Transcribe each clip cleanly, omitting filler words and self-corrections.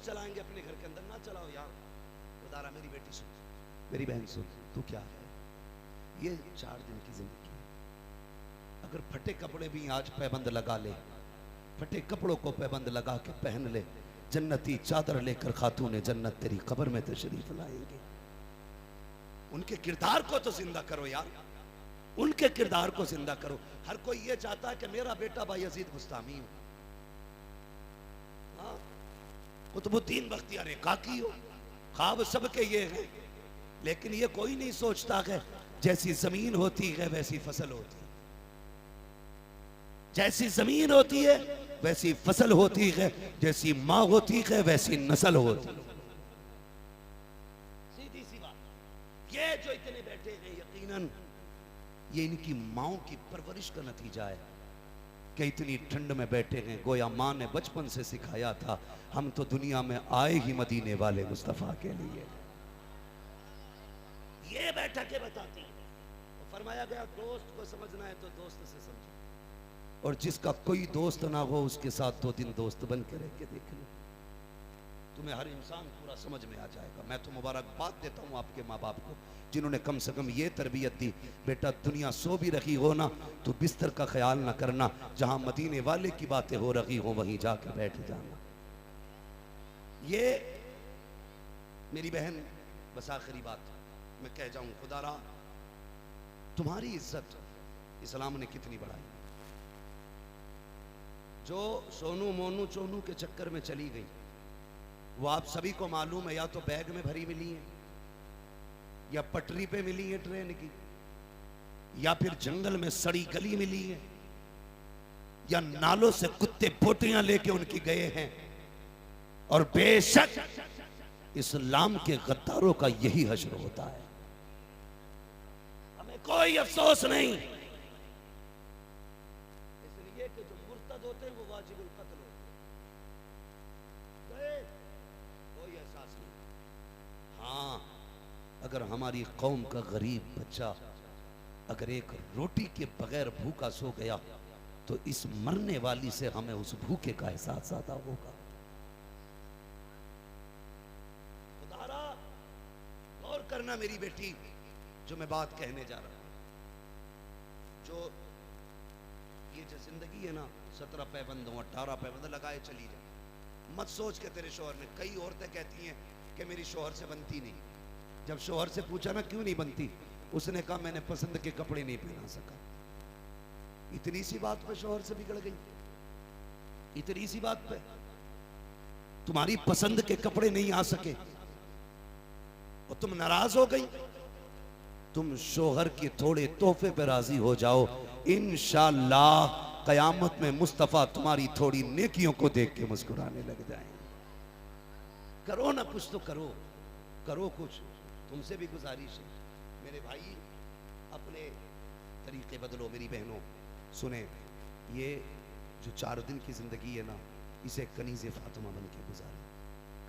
चलाएंगे अपने घर के अंदर, ना चलाओ यार। खुदारा मेरी बेटी सुन, मेरी बहन सुन, तू क्या है, ये 4 दिन की जिंदगी है। अगर फटे कपड़े भी आज पैबंद लगा ले, फटे कपड़ों को पैबंद लगा के पहन ले, जन्नती चादर लेकर खातून जन्नत तेरी कब्र में तशरीफ लाएंगे। उनके किरदार को तो जिंदा करो यार, उनके किरदार को जिंदा करो। हर कोई ये चाहता है कि मेरा बेटा बायजीद बुस्तामी हो, हाँ, कुतुबुद्दीन बख्तियार काकी हो, ख्वाब सबके ये हैं, लेकिन ये कोई नहीं सोचता कि जैसी जमीन होती है वैसी फसल होती है, जैसी जमीन होती है वैसी फसल होती है, जैसी माँ होती है वैसी नस्ल होती है। सीधी सी बात। ये जो इतने बैठे हैं यकीनन ये इनकी माओ की परवरिश का नतीजा है कि इतनी ठंड में बैठे हैं। गोया माँ ने बचपन से सिखाया था, हम तो दुनिया में आए ही मदीने वाले मुस्तफा के लिए। ये बैठक के बताती है। तो फरमाया गया दोस्त को समझना है तो दोस्त से समझो, और जिसका कोई दोस्त ना हो उसके साथ 2 दिन दोस्त बन के रह के देख लो, तुम्हें हर इंसान पूरा समझ में आ जाएगा। मैं तो मुबारकबाद देता हूँ आपके माँ बाप को जिन्होंने कम से कम ये तरबियत दी, बेटा दुनिया सो भी रही हो ना तो बिस्तर का ख्याल ना करना, जहां मदीने वाले की बातें हो रही हो वहीं जाके बैठ जाना। ये मेरी बहन बस आखिरी बात मैं कह जाऊं, खुदारा तुम्हारी इज्जत इस्लाम ने कितनी बढ़ाई। जो सोनू मोनू चोनू के चक्कर में चली गई वो आप सभी को मालूम है, या तो बैग में भरी मिली है, या पटरी पे मिली है ट्रेन की, या फिर जंगल में सड़ी गली मिली है, या नालों से कुत्ते पोटियां लेके उनकी गए हैं। और बेशक इस्लाम के गद्दारों का यही हश्र होता है, हमें कोई अफसोस नहीं, इसलिए कि जो मुर्तद होते हैं वो वाजिबुल कत्ल होते हैं, कोई एहसास नहीं। हाँ, अगर हमारी कौम का गरीब बच्चा अगर एक रोटी के बगैर भूखा सो गया तो इस मरने वाली से हमें उस भूखे का एहसास ज्यादा होगा। खुदारा गौर करना मेरी बेटी, जो मैं बात कहने जा रहा हूं, जो ये जो जिंदगी है ना 17 पैबंद हो 18 पैबंद लगाए चली जाए, मत सोच के तेरे शोहर ने, कई औरतें कहती हैं कि मेरी शोहर से बनती नहीं। जब शोहर से पूछा ना क्यों नहीं बनती, उसने कहा मैंने पसंद के कपड़े नहीं पहना सका। इतनी सी बात पे शोहर से बिगड़ गई, इतनी सी बात पे तुम्हारी पसंद के कपड़े नहीं आ सके और तुम नाराज हो गई। तुम शोहर के थोड़े तोहफे पे राजी हो जाओ, इंशाअल्लाह कयामत में मुस्तफा तुम्हारी थोड़ी नेकियों को देख के मुस्कुराने लग जाएंगे। करो ना कुछ तो करो, करो कुछ। तुमसे भी गुजारिश है मेरे भाई, अपने तरीके बदलो। मेरी बहनों सुने, ये जो 4 दिन की जिंदगी है ना, इसे कनीज़े फातिमा बन के गुजारे,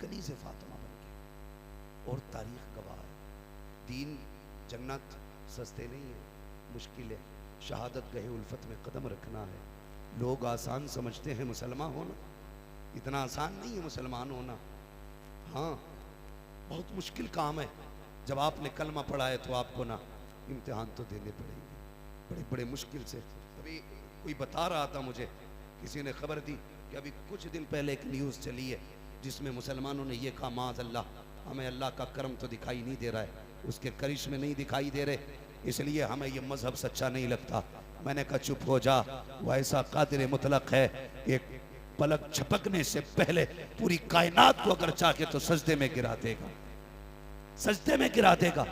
कनीज़े फातिमा बन के। और तारीख गवाह है, दीन जन्नत सस्ते नहीं है, मुश्किल है। शहादत गहे उल्फत में कदम रखना है। लोग आसान समझते हैं मुसलमान होना, इतना आसान नहीं है मुसलमान होना। हाँ, बहुत मुश्किल काम है। जब आपने कलमा पढ़ा है तो आपको ना इम्तिहान तो देने पड़ेंगे, बड़े बड़े मुश्किल से। अभी कोई बता रहा था मुझे, किसी ने खबर दी कि अभी कुछ दिन पहले एक न्यूज़ चली है जिसमें मुसलमानों ने ये कहा माज़ अल्लाह, हमें अल्लाह का करम तो दिखाई नहीं दे रहा है, उसके करिश्मे नहीं दिखाई दे रहे, इसलिए हमें ये मजहब सच्चा नहीं लगता। मैंने कहा चुप हो जा, वो ऐसा कादिर मुतलक है, एक पलक झपकने से पहले पूरी कायनात को अगर चाहे तो सजदे में गिरा देगा, सजदे में गिरा देगा।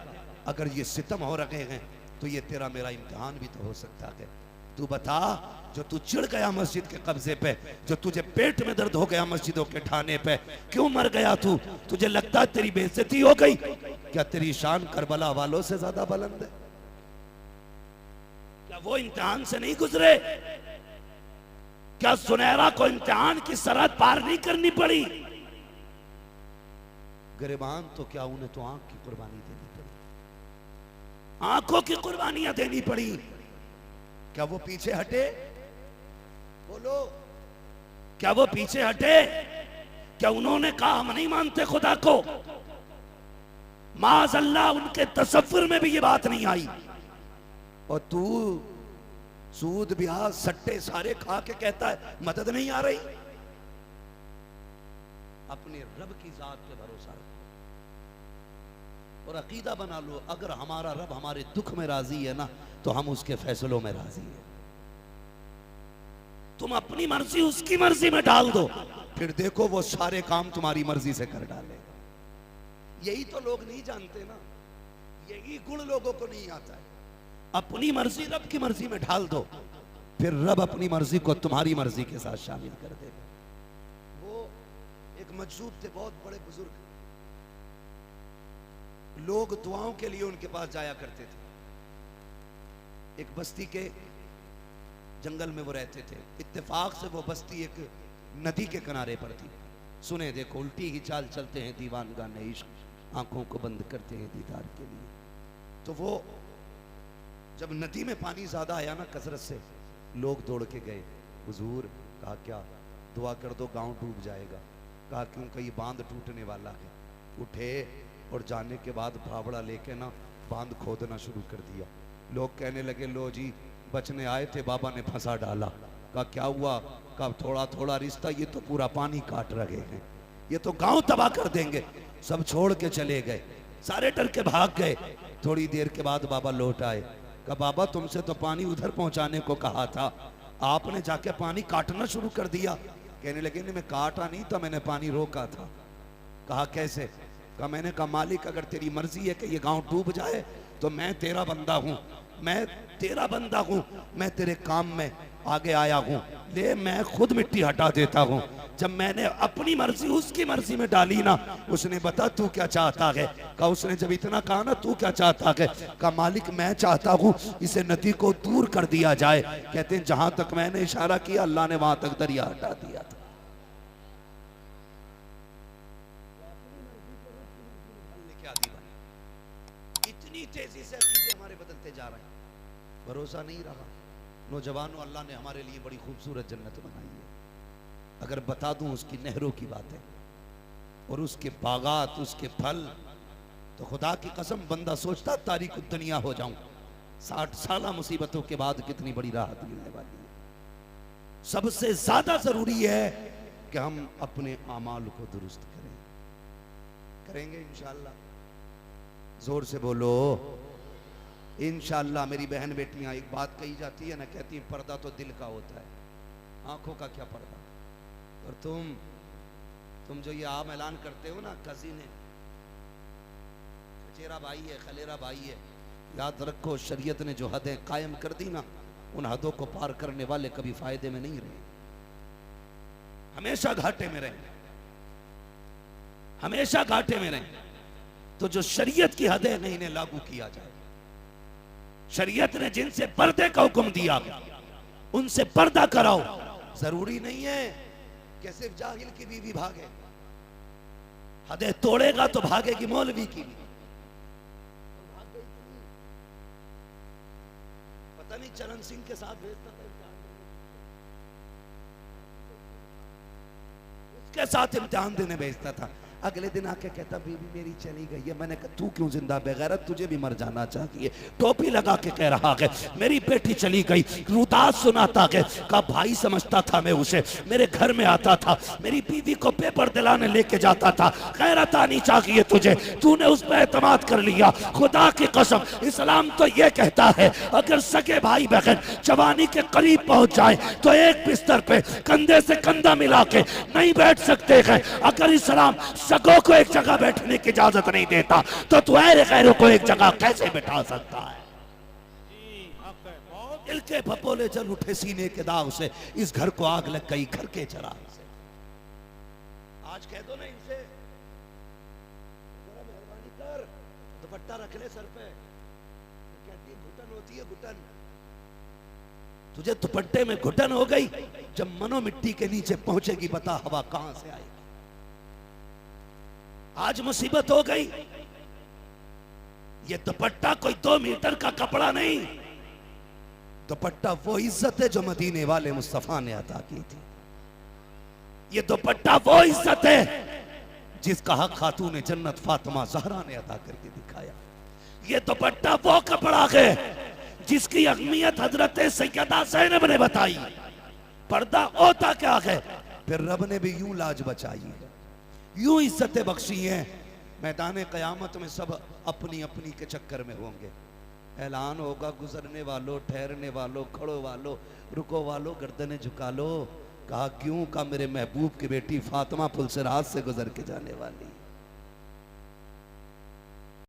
अगर ये सितम हो रहे हैं तो ये तेरा मेरा इम्तिहान भी तो हो सकता है। तू बता, जो तू चिढ़ गया मस्जिद के कब्जे पे, जो तुझे पेट में दर्द हो गया मस्जिदों के ठाने पे, क्यों मर गया तू? तुझे लगता है तेरी बेइज्जती हो गई? क्या तेरी शान करबला वालों से ज्यादा बुलंद है? क्या वो इम्तिहान से नहीं गुजरे? क्या सुनहरा को इम्तिहान की सरहद पार नहीं करनी पड़ी? गिरबान तो क्या, उन्हें तो आंख की कुर्बानी देनी पड़ी, आंखों की कुर्बानियां देनी पड़ी। क्या वो पीछे हटे? बोलो, क्या वो पीछे हटे? क्या उन्होंने कहा हम नहीं मानते खुदा को? माज़ अल्लाह उनके तसव्वुर में भी ये बात नहीं आई। और तू सूद ब्याह सट्टे सारे खा के कहता है मदद नहीं आ रही। अपने रब की जात पे भरोसा रखो और अकीदा बना लो, अगर हमारा रब हमारे दुख में राजी है ना तो हम उसके फैसलों में राजी है। तुम अपनी मर्जी उसकी मर्जी में डाल दो, फिर देखो वो सारे काम तुम्हारी मर्जी से कर डालेगा। यही तो लोग नहीं जानते ना, यही गुण लोगों को नहीं आता है। अपनी मर्जी रब की मर्जी में ढाल दो, फिर रब अपनी मर्जी को तुम्हारी मर्जी के साथ शामिल कर देगा। वो एक मजसूब थे, बहुत बड़े बुजुर्ग, लोग दुआओं के लिए उनके पास जाया करते थे। एक बस्ती के जंगल में वो रहते थे। इत्तेफाक से वो बस्ती एक नदी के किनारे पर थी। सुने देखो, उल्टी ही चाल चलते हैं दीवानगाने इश्क, आंखों को बंद करते हैं दीदार के लिए। तो वो जब नदी में पानी ज्यादा आया ना कसरत से, लोग दौड़ के गए। हुजूर, कहा क्या? दुआ कर दो गांव डूब जाएगा। कहा क्योंकि ये बांध टूटने वाला है। उठे और जाने के बाद फावड़ा लेके ना बांध खोदना शुरू कर दिया। लोग कहने लगे लो जी बचने आए थे, बाबा ने फंसा डाला। कहा क्या हुआ? कहा थोड़ा थोड़ा रिश्ता, ये तो पूरा पानी काट रहे हैं, ये तो गांव तबाह कर देंगे। सब छोड़ के चले गए, सारे डर के भाग गए। थोड़ी देर के बाद बाबा लौट आए। कहा बाबा तुमसे तो पानी उधर पहुंचाने को कहा था, आपने जाके पानी काटना शुरू कर दिया। कहने लगे नहीं, मैं काटा नहीं था, मैंने पानी रोका था। कहा कैसे? कहा मैंने कहा मालिक अगर तेरी मर्जी है कि ये गांव डूब जाए तो मैं तेरा बंदा हूं, मैं तेरा बंदा हूं, मैं तेरे काम में आगे आया हूं, ले मैं खुद मिट्टी हटा देता हूं। जब मैंने अपनी मर्जी उसकी मर्जी में डाली ना, उसने बता तू क्या चाहता है? कहा उसने जब इतना कहा ना तू क्या चाहता है? कहा मालिक मैं चाहता हूं इसे नदी को दूर कर दिया जाए। कहते हैं जहां तक मैंने इशारा किया अल्लाह ने वहां तक दरिया हटा दिया था। इतनी तेजी से अकीदे हमारे बदलते जा रहे हैं, भरोसा नहीं रहा। नौजवानों, अल्लाह ने हमारे लिए बड़ी खूबसूरत जन्नत बनाई है। अगर बता दूं उसकी नहरों की बातें और उसके बागात, उसके फल, तो खुदा की कसम बंदा सोचता तारीख दुनिया हो जाऊं। 60 साल मुसीबतों के बाद कितनी बड़ी राहत मिलने वाली है। सबसे ज्यादा जरूरी है कि हम अपने अमाल को दुरुस्त करें। करेंगे इंशाअल्लाह? जोर से बोलो इंशाअल्लाह। मेरी बहन बेटियां, एक बात कही जाती है ना, कहती है पर्दा तो दिल का होता है, आंखों का क्या पर्दा। और तुम जो ये आम ऐलान करते हो ना, कजी ने चचेरा भाई है, खलेरा भाई है, याद रखो शरीयत ने जो हदें कायम कर दी ना, उन हदों को पार करने वाले कभी फायदे में नहीं रहे, हमेशा घाटे में रहे, हमेशा घाटे में रहे। तो जो शरीयत की हदें नहीं, इन्हें लागू किया जाए। शरीयत ने जिनसे पर्दे का हुक्म दिया उनसे पर्दा कराओ। जरूरी नहीं है कि सिर्फ जाहिल की बीवी भागे, हदें तोड़ेगा तो भागेगी मौलवी की भी। पता नहीं चरण सिंह के साथ भेजता था, उसके साथ इम्तिहान देने भेजता था। अगले दिन आके कहता बीवी मेरी चली गई है। मैंने कहा तू क्यों जिंदा बेगैरत, तुझे भी मर जाना चाहिए। टोपी लगा के कह रहा है मेरी बेटी चली गई, रुदास सुनाता है। कहा भाई समझता था मैं उसे, मेरे घर में आता था, मेरी बीवी को पेपर दिलाने लेके जाता था। गैरत आनी चाहिए तुझे, तूने उस पर एतमाद कर लिया। खुदा की कसम इस्लाम तो ये कहता है अगर सगे भाई बहन जवानी के करीब पहुंच जाए तो एक बिस्तर पे कंधे से कंधा मिला के नहीं बैठ सकते हैं। अगर इस्लाम सगों को एक जगह बैठने की इजाजत नहीं देता तो तुम्हारे गैरों को एक जगह कैसे बैठा सकता है? दिल के फपोले जल उठे सीने के दाग से, इस घर को आग लग गई घर के चराग से। आज कह दो ना इनसे जरा मेहरबानी कर, दुपट्टा रख ले सर पे। तो कहती है घुटन होती है घुटन। तुझे दुपट्टे में घुटन हो गई, जब मनो मिट्टी के नीचे पहुंचेगी बता हवा कहां से आएगी। आज मुसीबत हो गई। ये दुपट्टा कोई 2 मीटर का कपड़ा नहीं, दुपट्टा वो इज्जत है जो मदीने वाले मुस्तफा ने अता की थी। ये दुपट्टा वो इज्जत है जिसका हक खातून जन्नत फातिमा ज़हरा ने अदा करके दिखाया। ये दुपट्टा वो कपड़ा है जिसकी अहमियत हजरत सैयदा ज़ैनब ने बताई। पर्दा होता क्या है, फिर रब ने भी यूं लाज बचाई है, यूं इज्जतें बख्शी हैं। मैदान क़यामत में सब अपनी अपनी के चक्कर में होंगे। ऐलान होगा, गुजरने वालों, ठहरने वालों, खड़ो वालों, रुको वालों, गर्दनें झुका लो। कहा क्यों? का मेरे महबूब की बेटी फातिमा पुल से रात से गुजर के जाने वाली।